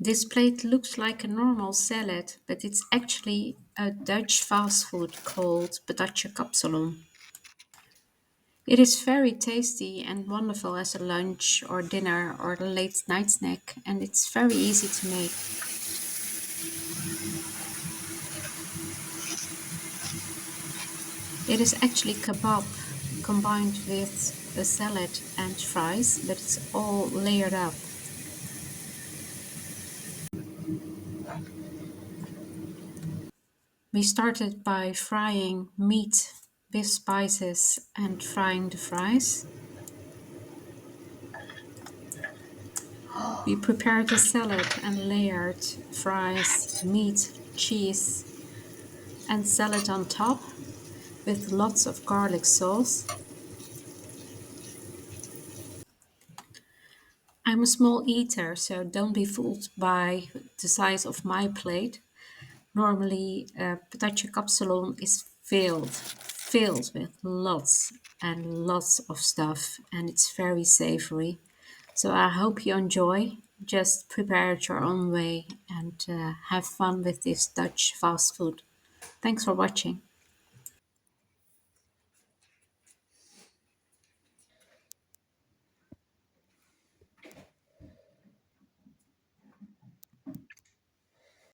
This plate looks like a normal salad, but it's actually a Dutch fast food called Patatje Kapsalon. It is very tasty and wonderful as a lunch or dinner or a late night snack, and it's very easy to make. It is actually kebab combined with a salad and fries, but it's all layered up. We started by frying meat with spices and frying the fries. We prepared a salad and layered fries, meat, cheese, and salad on top with lots of garlic sauce. I'm a small eater, so don't be fooled by the size of my plate. Normally, patatje kapsalon is filled with lots and lots of stuff, and it's very savory. So I hope you enjoy. Just prepare it your own way and have fun with this Dutch fast food. Thanks for watching.